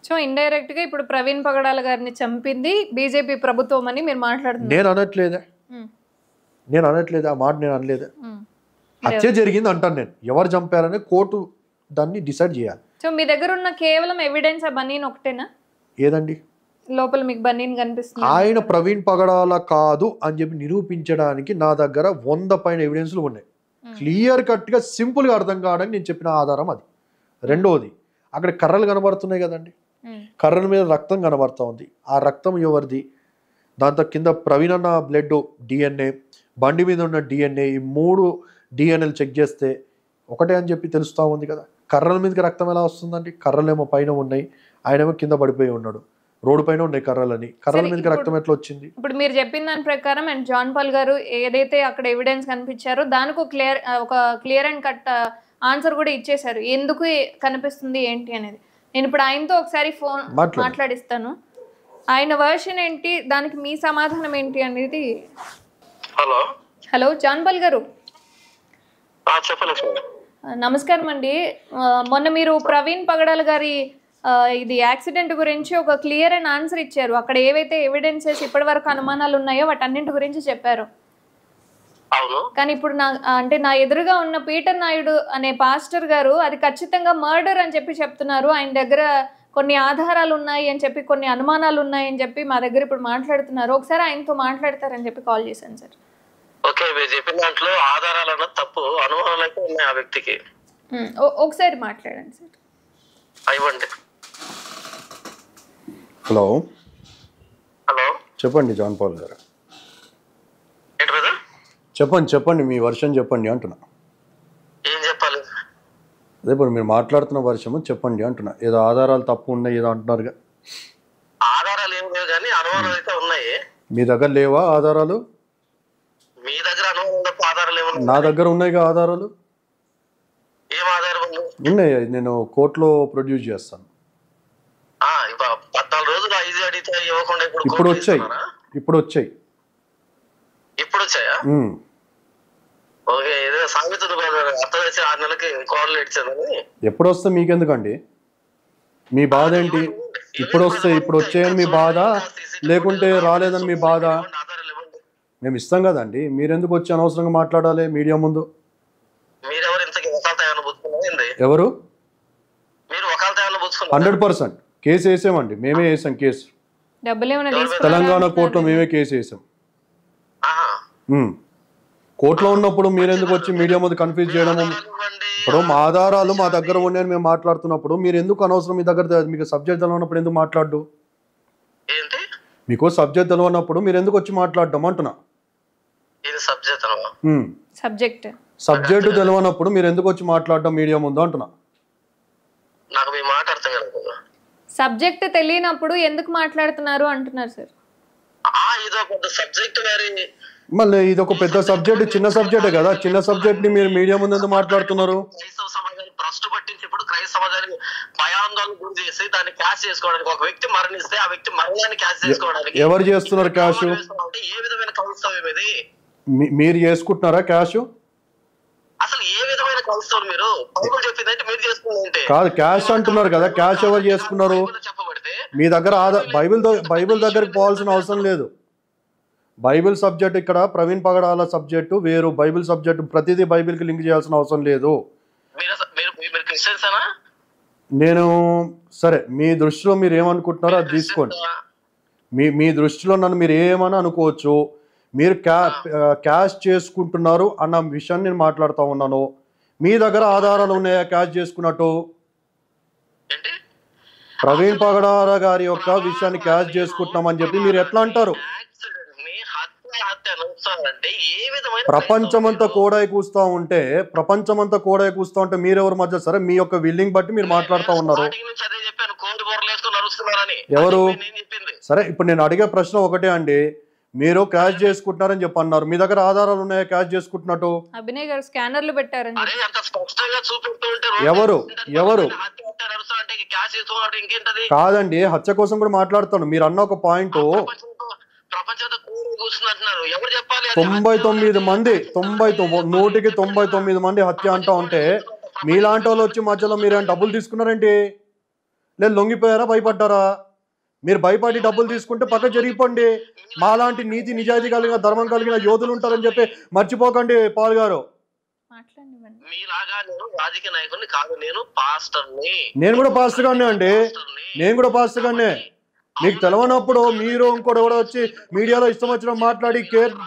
So indirect గా ఇప్పుడు ప్రవీణ్ పగడాల గారిని చంపింది బీజేపీ ప్రభుత్వం అని మీరు మాట్లాడుతున్నారు. నేను అనట్లేదా ఆ మాట, నేను అనలేదా. హత్య జరిగింది అంటాను నేను. ఎవరు చంపారని కోర్టు దాన్ని డిసైడ్ చేయాలి. సో మీ దగ్గర ఉన్న కేవలం ఎవిడెన్స్ ఆ బనీన్ ఒకటేనా? ఏదండి లోపల మీకు బనీన్ కనిపిస్తుంది? ఆయన ప్రవీణ్ పగడాల కాదు అని చెప్పి నిరూపించడానికి నా దగ్గర 100 పైన ఎవిడెన్స్లు ఉన్నాయి. క్లియర్ కట్ గా సింపుల్ గా అర్థం కావడానికి నేను చెప్పిన ఆధారం అది. రెండోది, అక్కడ కర్రలు కనబడుతున్నాయి కదండి, కర్రల మీద రక్తం కనబడుతూ ఉంది. ఆ రక్తం ఎవరిది? దాంతో కింద ప్రవీణ్ అన్న బ్లడ్ డిఎన్ఏ, బండి మీద ఉన్న డిఎన్ఏ, ఈ 3 డిఎన్ఏలు చెక్ చేస్తే ఒకటే అని చెప్పి తెలుస్తూ ఉంది కదా. కర్రల మీదకి రక్తం ఎలా వస్తుందండి? కర్రలేమో పైన ఉన్నాయి, ఆయనేమో కింద పడిపోయి ఉన్నాడు. రోడ్డు పైన ఉన్నాయి కర్రలని, కర్రల మీదకి రక్తం ఎట్లా వచ్చింది? ఇప్పుడు మీరు చెప్పిన దాని ప్రకారం అండ్ జాన్ పాల్ గారు ఏదైతే అక్కడ ఎవిడెన్స్ కనిపించారో దానికి ఒక క్లియర్ అండ్ కట్ ఆన్సర్ కూడా ఇచ్చేశారు, ఎందుకు కనిపిస్తుంది ఏంటి అనేది. నేను ఇప్పుడు ఆయనతో ఒకసారి ఫోన్ మాట్లాడిస్తాను. ఆయన వర్షన్ ఏంటి, దానికి మీ సమాధానం ఏంటి అనేది. హలో జాన్ పాల్ గారు, నమస్కారం అండి. మొన్న మీరు ప్రవీణ్ పగడాల గారి ఇది యాక్సిడెంట్ గురించి ఒక క్లియర్ అండ్ ఆన్సర్ ఇచ్చారు. అక్కడ ఏవైతే ఎవిడెన్సెస్ ఇప్పటి వరకు అనుమానాలు ఉన్నాయో వాటన్నింటి గురించి చెప్పారు. కానీ ఇప్పుడు నా ఎదురుగా ఉన్న పీటర్ నాయుడు అనే పాస్టర్ గారు అది ఖచ్చితంగా మర్డర్ అని చెప్పి చెప్తున్నారు. ఆయన దగ్గర కొన్ని ఆధారాలు ఉన్నాయి అని చెప్పి, కొన్ని అనుమానాలు ఉన్నాయి అని చెప్పి మా దగ్గర ఇప్పుడు మాట్లాడుతున్నారు. ఒకసారి ఆయనతో మాట్లాడతారని చెప్పి కాల్ చేశాను సార్. ఓకే, మీరు చెప్పిన దాంట్లో ఆధారాలు అన్నది తప్పు, అనుమానాలు అయితే ఉన్నాయి ఆ వ్యక్తికి. ఒకసారి మాట్లాడండి సార్. ఇవ్వండి. హలో హలో, చెప్పండి జాన్ పాల్ గారు. చెప్పండి మీ వర్షన్ చెప్పండి అంటున్నా. ఏం చెప్పాలి? అదే ఇప్పుడు మీరు మాట్లాడుతున్న వర్షము చెప్పండి అంటున్నా. ఏదో ఆధారాలు తప్పు ఉన్నాయి ఏదో అంటున్నారుగా. ఆధారాలు ఏం లేవు కానీ అనుమానాలు అయితే ఉన్నాయి. మీ దగ్గర లేవా ఆధారాలు? మీ దగ్గర అనుమానం తప్ప ఆధారాలు ఏమన్నా? నా దగ్గర ఉన్నాయిగా ఆధారాలు. ఏం ఆధారం ఉన్నాయి? నేను కోర్టులో ప్రొడ్యూస్ చేస్తాను. 14 రోజులు ఐదు అడిగితే ఇవ్వకుండా ఇప్పుడు వచ్చాయి. వచ్చాయా? ఓకే, ఏదో సామెత అర్థం వచ్చి 6 నెలలకి కోడలు ఇచ్చాదని. ఎప్పుడు వస్తే మీకెందుకండి? మీ బాధ ఏంటి? ఇప్పుడు వచ్చాయని మీ బాధ, లేకుంటే రాలేదని మీ బాధ? మేము ఇస్తాం కదండి, మీరెందుకు వచ్చి అనవసరంగా మాట్లాడాలి మీడియా ముందు? ఎవరు? 100% కేసు వేసామండి, మేమే వేసాం కేసు. తెలంగాణ కోర్టులో మేమే కేసు వేసాం. కోర్టులో ఉన్నప్పుడు మీరెందుకు వచ్చి మీడియా ముందు కన్ఫ్యూజ్ చేయడం? ఇప్పుడు మా ఆధారాలు మా దగ్గర ఉన్నాయని మేము మాట్లాడుతున్నప్పుడు మీరు ఎందుకు అనవసరం? మీ దగ్గర మీకు సబ్జెక్ట్ తెలియనప్పుడు ఎందుకు మాట్లాడు? మీకు సబ్జెక్ట్ తెలియనప్పుడు మీరు ఎందుకు వచ్చి మాట్లాడడం అంటున్నా. సబ్జెక్ట్ తెలియనప్పుడు మీరు ఎందుకు వచ్చి మాట్లాడడం మీడియా ముందు అంటున్నా. సబ్జెక్ట్ తెలియనప్పుడు ఎందుకు మాట్లాడుతున్నారు అంటున్నారు సార్. మళ్ళీ ఇది ఒక పెద్ద సబ్జెక్ట్, చిన్న సబ్జెక్టే కదా. చిన్న సబ్జెక్ట్ ని మీరు మీడియా ముందు ఎందుకు మాట్లాడుతున్నారు? క్రైస్తవ సమాజాన్ని భ్రష్టు పట్టించినప్పుడు క్రైస్తవ సమాజాన్ని భయాందోళన గురి చేసి దాన్ని క్యాష్ చేసుకోవడానికి, ఒక వ్యక్తి మరణిస్తే ఆ వ్యక్తి మరణాన్ని క్యాష్ చేసుకోవడానికి ఎవరు చేస్తున్నారు క్యాష్? ఏ విధమైన క్రైస్తవం ఇది? మీరు చేసుకుంటున్నారా క్యాష్? అసలు ఏ విధమైన క్రైస్తవులు? మీరు బైబిల్ చెప్పిందంటే మీరు చేసుకుంటే కాదు, క్యాష్ అంటున్నారు కదా. క్యాష్ ఎవరు చేసుకున్నారు? మీ దగ్గర బైబిల్ దగ్గరికి పోవాల్సిన అవసరం లేదు. బైబిల్ సబ్జెక్ట్ ఇక్కడ ప్రవీణ్ పగడాల సబ్జెక్టు వేరు, బైబిల్ సబ్జెక్టు ప్రతిదీ బైబిల్కి లింక్ చేయాల్సిన అవసరం లేదు. నేను సరే, మీ దృష్టిలో మీరు ఏమనుకుంటున్నారో అది తీసుకోండి. మీ దృష్టిలో నన్ను మీరు ఏమని అనుకోవచ్చు. మీరు క్యాష్ చేసుకుంటున్నారు అన్న విషయాన్ని నేను మాట్లాడుతూ ఉన్నాను. మీ దగ్గర ఆధారాలు ఉన్నాయా క్యాష్ చేసుకున్నట్టు? ప్రవీణ్ పగడాల గారి యొక్క విషయాన్ని క్యాష్ చేసుకుంటున్నామని చెప్పి మీరు ఎట్లా అంటారు? ప్రపంచమంతా కోడాయి కూస్తూ ఉంటే మీరెవరి మధ్య? సరే, మీ యొక్క విల్లింగ్ బట్టి మీరు మాట్లాడుతూ ఉన్నారు. ఎవరు? సరే, ఇప్పుడు నేను అడిగే ప్రశ్న ఒకటే అండి. మీరు క్యాష్ చేసుకుంటున్నారని చెప్పి అన్నారు. మీ దగ్గర ఆధారాలు ఉన్నాయా క్యాష్ చేసుకుంటున్నట్టు? అభినయ్ గారు స్కానర్లు పెట్టారని ఎవరు? కాదండి, హత్య కోసం కూడా మాట్లాడుతాను. మీరు అన్న ఒక పాయింట్, 99 మంది 100కి 99 మంది హత్య అంటా ఉంటే మీలాంటి వాళ్ళు వచ్చి మధ్యలో మీరు డబ్బులు తీసుకున్నారేంటి? లేదు లొంగిపోయారా, భయపడ్డారా? మీరు భయపడి డబ్బులు తీసుకుంటే పక్క జరిగిపోండి. మాలాంటి నీతి నిజాయితీ కలిగిన ధర్మం కలిగిన యోధులు ఉంటారని చెప్పి మర్చిపోకండి పాల్ గారు. మీలాగా నేను రాజకీయ నాయకుడిని కాదు, నేను పాస్టర్ని. నేను కూడా పాస్టర్ గానే అండి, నేను కూడా పాస్టర్ గానే. మీకు తెలవనప్పుడు మీరు ఇంకోటి ఎవడో వచ్చి మీడియాలో ఇష్టం వచ్చిన మాట్లాడి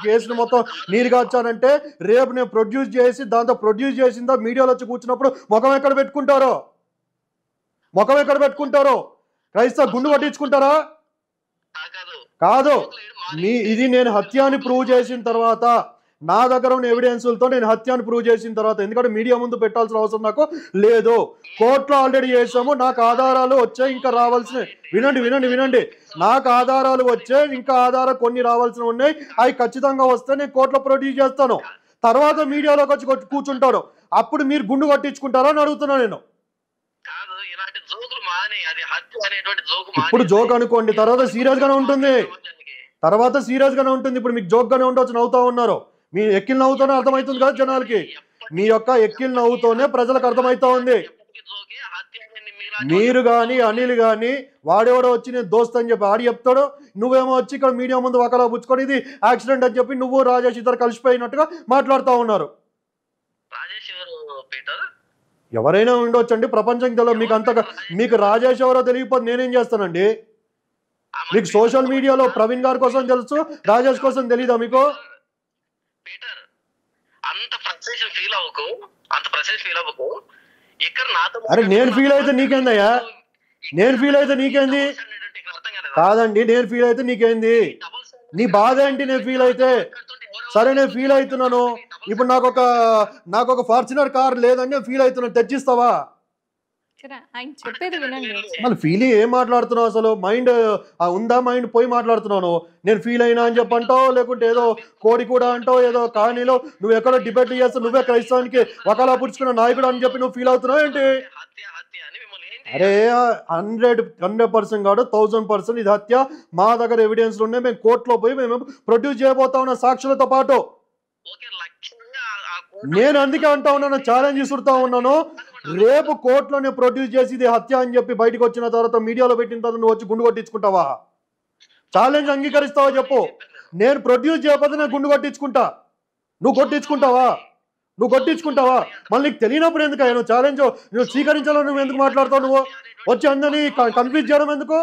కేసును మొత్తం నీరు కాచారంటే రేపు నేను ప్రొడ్యూస్ చేసి దాంతో ప్రొడ్యూస్ చేసిందా మీడియాలో వచ్చి కూర్చున్నప్పుడు ముఖం ఎక్కడ పెట్టుకుంటారో? ముఖం ఎక్కడ పెట్టుకుంటారో? క్రైస్తవ గుండు పట్టించుకుంటారా? కాదు. ఇది నేను హత్యాన్ని ప్రూవ్ చేసిన తర్వాత, నా దగ్గర ఉన్న ఎవిడెన్సులతో నేను హత్యాన్ని ప్రూవ్ చేసిన తర్వాత, ఎందుకంటే మీడియా ముందు పెట్టాల్సిన అవసరం నాకు లేదు. కోర్టులో ఆల్రెడీ చేసాము, నాకు ఆధారాలు వచ్చాయి, ఇంకా రావాల్సిన వినండి, నాకు ఆధారాలు వచ్చాయి, ఇంకా ఆధారాలు కొన్ని రావాల్సినవి ఉన్నాయి. అవి ఖచ్చితంగా వస్తే నేను కోర్టులో ప్రొడ్యూస్ చేస్తాను. తర్వాత మీడియాలోకి వచ్చి కూర్చుంటాడు, అప్పుడు మీరు గుండు కొట్టించుకుంటారా అని అడుగుతున్నా నేను. ఇప్పుడు జోక్ అనుకోండి, తర్వాత సీరియస్ గానే ఉంటుంది, ఇప్పుడు మీకు జోక్ గానే ఉండొచ్చు, నవ్వుతా ఉన్నారు. మీ ఎక్కిల్ నవ్వుతోనే అర్థమవుతుంది కదా జనాలకి, మీ యొక్క ఎక్కిల్ నవ్వుతోనే ప్రజలకు అర్థమవుతా ఉంది. మీరు కానీ అనిల్ కానీ వాడెవడో వచ్చి నేను దోస్త్ అని చెప్పి ఆడి చెప్తాడు, నువ్వేమో వచ్చి ఇక్కడ మీడియా ముందు ఒకలా పుచ్చుకొని ఇది యాక్సిడెంట్ అని చెప్పి నువ్వు రాజేష్ ఇద్దరు కలిసిపోయినట్టుగా మాట్లాడుతూ ఉన్నారు. ఎవరైనా ఉండొచ్చండి ప్రపంచం తెలియదు మీకు అంతగా. మీకు రాజేష్ ఎవరో తెలియకపోతే నేనేం చేస్తానండి? మీకు సోషల్ మీడియాలో ప్రవీణ్ గారి కోసం తెలుసు, రాజేష్ కోసం తెలీదా మీకు? అరే నేను ఫీల్ అయితే నీకేందయ్యా? నేను ఫీల్ అయితే నీకేంది? కాదండి, నేను ఫీల్ అయితే నీకేంది? నీ బాధ ఏంటి? నేను ఫీల్ అయితే సరే, నేను ఫీల్ అవుతున్నాను. ఇప్పుడు నాకు ఒక ఫార్చునర్ కార్ లేదని నేను ఫీల్ అవుతున్నాను, తెచ్చిస్తావా? మళ్ళీ ఫీలింగ్ ఏం మాట్లాడుతున్నావు అసలు? మైండ్ ఉందా? మైండ్ పోయి మాట్లాడుతున్నాను. నేను ఫీల్ అయినా అని చెప్పి అంటావు, లేకుంటే ఏదో కోడి కూడా అంటావు, ఏదో కానీలో నువ్వు ఎక్కడో డిబేట్ చేస్తావు, నువ్వే క్రైస్తవానికి ఒకలా పుచ్చుకున్న నాయకుడు అని చెప్పి నువ్వు ఫీల్ అవుతున్నావు ఏంటి? అరే 100% కాదు, 1000% ఇది హత్య. మా దగ్గర ఎవిడెన్స్లు ఉన్నాయి, మేము కోర్టులో పోయి మేము ప్రొడ్యూస్ చేయబోతా ఉన్న సాక్షులతో పాటు. నేను అందుకే అంటా ఉన్నాను, ఛాలెంజ్ ఇస్తుతా ఉన్నాను, రేపు కోర్టులోనే ప్రొడ్యూస్ చేసి ఇది హత్య అని చెప్పి బయటకు వచ్చిన తర్వాత మీడియాలో పెట్టిన తర్వాత నువ్వు వచ్చి గుండు కొట్టించుకుంటావా? ఛాలెంజ్ అంగీకరిస్తావా చెప్పు? నేను ప్రొడ్యూస్ చేయకపోతే నేను గుండు కొట్టించుకుంటా, నువ్వు కొట్టించుకుంటావా? మళ్ళీ నీకు తెలియనప్పుడు ఎందుకు నువ్వు ఛాలెంజ్ నువ్వు స్వీకరించాలో నువ్వు ఎందుకు మాట్లాడతావు? నువ్వు వచ్చి అందరినీ కన్ఫ్యూజ్ చేయడం ఎందుకు?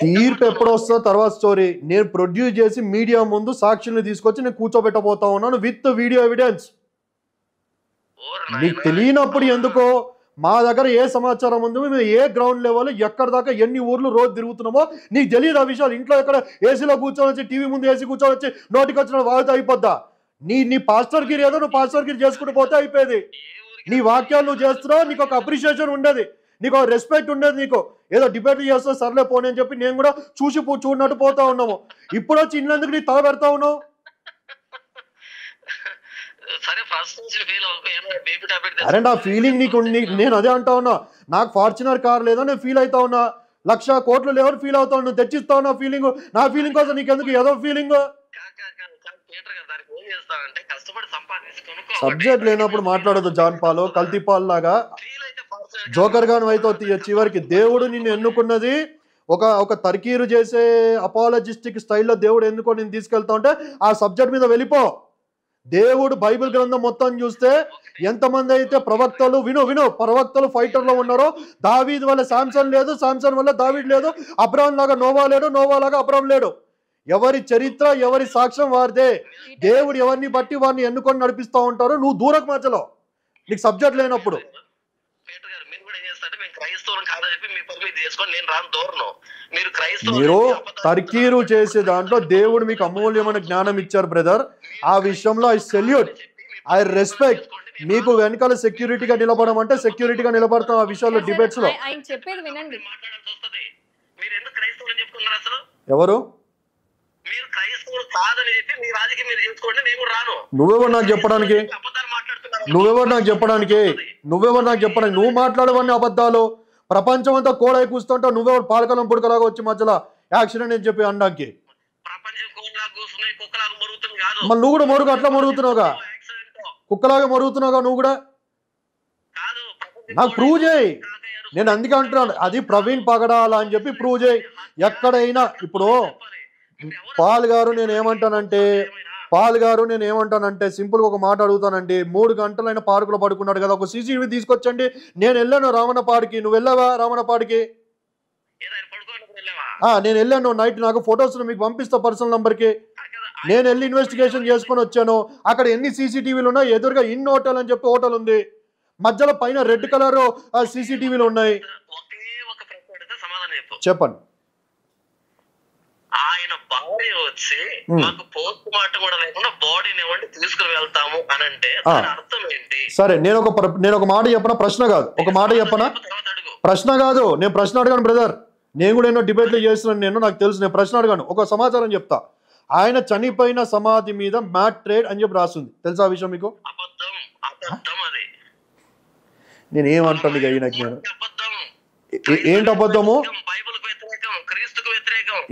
తీర్పు ఎప్పుడు వస్తుందో తర్వాత స్టోరీ. నేను ప్రొడ్యూస్ చేసి మీడియా ముందు సాక్షుల్ని తీసుకొచ్చి నేను కూర్చోబెట్టబోతా ఉన్నాను విత్ వీడియో ఎవిడెన్స్. నీకు తెలియనప్పుడు ఎందుకో? మా దగ్గర ఏ సమాచారం ఉందో, మేము ఏ గ్రౌండ్ లెవెల్ ఎక్కడ దాకా ఎన్ని ఊర్లు రోజు తిరుగుతున్నామో నీకు తెలియదు ఆ విషయాలు. ఇంట్లో ఎక్కడ ఏసీలో కూర్చొని వచ్చి టీవీ ముందు ఏసీ కూర్చొని వచ్చి నోటికి వచ్చిన వాడితే అయిపోద్దా? నీ పాస్టర్ గిరి ఏదో నువ్వు పాస్టర్ గిరి చేసుకుంటూ పోతే అయిపోయేది. నీ వాక్యాలు నువ్వు చేస్తున్నావు, నీకు ఒక అప్రిషియేషన్ ఉండేది, నీకు ఒక రెస్పెక్ట్ ఉండేది. నీకు ఏదో డిబేట్ చేస్తావు, సర్లే పోనీ అని చెప్పి నేను కూడా చూడనట్టు పోతా ఉన్నాము. ఇప్పుడు వచ్చి ఇన్నందుకు నీ తల పెడతా ఉన్నావు. అరే నా ఫీలింగ్ నీకు, నేను అదే అంటా ఉన్నా, నాకు ఫార్చునర్ కార్ లేదా నేను ఫీల్ అవుతా ఉన్నా, 1,00,000 కోట్లు లేవని ఫీల్ అవుతా ఉన్నా, తెచ్చిస్తా ఉన్నా ఫీలింగ్. నా ఫీలింగ్ కోసం నీకెందుకు ఏదో ఫీలింగ్? సబ్జెక్ట్ లేనప్పుడు మాట్లాడదు జాన్ పాలు, కల్తీ పాలు లాగా. జోకర్ గాను అయితే చివరికి దేవుడు నిన్ను ఎన్నుకున్నది ఒక తర్కీరు చేసే అపాలజిస్టిక్ స్టైల్లో దేవుడు ఎందుకో నేను తీసుకెళ్తా ఉంటే ఆ సబ్జెక్ట్ మీద వెళ్ళిపో. దేవుడు బైబిల్ గ్రంథం మొత్తం చూస్తే ఎంతమంది అయితే ప్రవక్తలు ప్రవక్తలు ఫైటర్లో ఉన్నారో, దావీద్ వల్ల శాంసన్ లేదు, శాంసన్ వల్ల దావీద్ లేదు, అబ్రామ్ లాగా నోవా లేడు, నోవా లాగా అబ్రామ్ లేడు. ఎవరి చరిత్ర ఎవరి సాక్ష్యం వారిదే. దేవుడు ఎవరిని బట్టి వారిని ఎన్నుకొని నడిపిస్తూ ఉంటారు. నువ్వు దూరకు మధ్యలో నీకు సబ్జెక్ట్ లేనప్పుడు. మీరు తర్కీరు చేసే దాంట్లో దేవుడు మీకు అమూల్యమైన జ్ఞానం ఇచ్చారు బ్రదర్. ఆ విషయంలో ఐ సెల్యూట్, ఐ రెస్పెక్ట్. మీకు వెనకాల సెక్యూరిటీగా నిలబడడం అంటే సెక్యూరిటీగా నిలబడతాం ఆ విషయాల్లో డిబేట్స్ లో. ఎవరు? నువ్వెవరు నాకు చెప్పడానికి? నువ్వు మాట్లాడవన్నీ అబద్ధాలు. ప్రపంచం అంతా కోడై కూస్తుంటావు, నువ్వెవరు పాలకలం పుడకలాగా వచ్చి మధ్యలో యాక్సిడెంట్ అని చెప్పి అనడానికి. మళ్ళీ నువ్వు కూడా అట్లా మరుగుతున్నావుగా. కుక్కలాగా మరుగుతున్నావుగా నువ్వు కూడా. కాదు నాకు ప్రూవ్ చేయి. నేను అందుకే అంటున్నాను, అది ప్రవీణ్ పగడాల అని చెప్పి ప్రూవ్ చేయి. ఎక్కడైనా ఇప్పుడు పాల్ గారు నేను ఏమంటానంటే సింపుల్గా ఒక మాట అడుగుతానండి. 3 గంటలైన పార్కులో పడుకున్నాడు కదా, ఒక సీసీటీవీ తీసుకొచ్చండి. నేను వెళ్ళాను రావణపాడికి, నువ్వు వెళ్ళావా రావణపాడికి? నేను వెళ్ళాను నైట్, నాకు ఫొటోస్ మీకు పంపిస్తా పర్సనల్ నంబర్కి. నేను వెళ్ళి ఇన్వెస్టిగేషన్ చేసుకొని వచ్చాను. అక్కడ ఎన్ని సీసీటీవీలు ఉన్నాయి? ఎదురుగా ఇన్ హోటల్ అని చెప్పి హోటల్ ఉంది, మధ్యలో పైన రెడ్ కలర్ సీసీటీవీలు ఉన్నాయి. చెప్పండి. ఆయన భార్య వచ్చి మాకు పోస్ట్ మార్టం కూడా లేకుండా బాడీని ఇవ్వండి తీసుకుని వెళ్తాము అని అంటే అర్థం ఏంటి? సరే నేను ఒక మాట చెప్పనా, ప్రశ్న కాదు, ఒక మాట చెప్పనా, ప్రశ్న కాదు, నేను ప్రశ్న అడగాను బ్రదర్. నేను కూడా ఎన్నో డిబేట్లు చేస్తున్నాను, నాకు తెలుసు, నేను ప్రశ్న అడగాను. ఒక సమాచారం చెప్తా. ఆయన చనిపోయిన సమాధి మీద మ్యాట్ ట్రేడ్ అని చెప్పి రాస్తుంది, తెలుసా ఆ విషయం మీకు? నేను ఏమంటాను ఇక ఈయనకి, నేను ఏంటి అబద్ధము,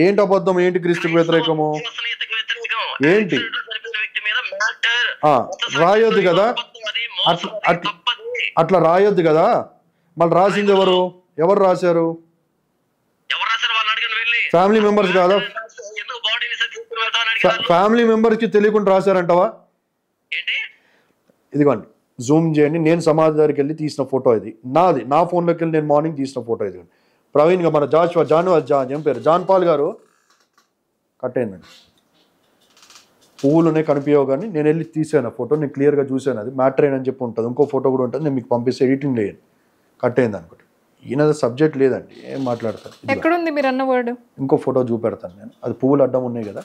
ఏంటి అబద్ధం, ఏంటి క్రీస్తుకు వ్యతిరేకము, ఏంటి రాయొద్దు కదా, అట్లా రాయొద్దు కదా. మళ్ళీ రాసింది ఎవరు రాశారు? ఫ్యామిలీ మెంబర్స్ కాదా? ఫ్యామిలీ మెంబర్స్ కి తెలియకుండా రాశారంటవా? ఇదిగోండి జూమ్ చేయండి. నేను సమాధి దగ్గరికి వెళ్ళి తీసిన ఫోటో ఇది, నాది, నా ఫోన్లోకి వెళ్ళి నేను మార్నింగ్ తీసిన ఫోటో ఇది. ప్రవీణ్ గా మన జాన్ పేరు జాన్ పాల్ గారు కట్టేయండి. పువ్వులునే కనిపించవు కానీ నేను వెళ్ళి తీసాను ఫోటో, నేను క్లియర్గా చూశాను. అది మ్యాటర్ అని చెప్పి ఉంటుంది, ఇంకో ఫోటో కూడా ఉంటుంది, నేను మీకు పంపిస్తే ఎడిటింగ్ లేయండి. కట్టేయండి అనుకోండి. ఈయన సబ్జెక్ట్ లేదండి, ఏం మాట్లాడతారు. ఎక్కడుంది మీరు అన్న వర్డ్? ఇంకో ఫోటో చూపెడతాను నేను, అది పువ్వులు అడ్డం ఉన్నాయి కదా.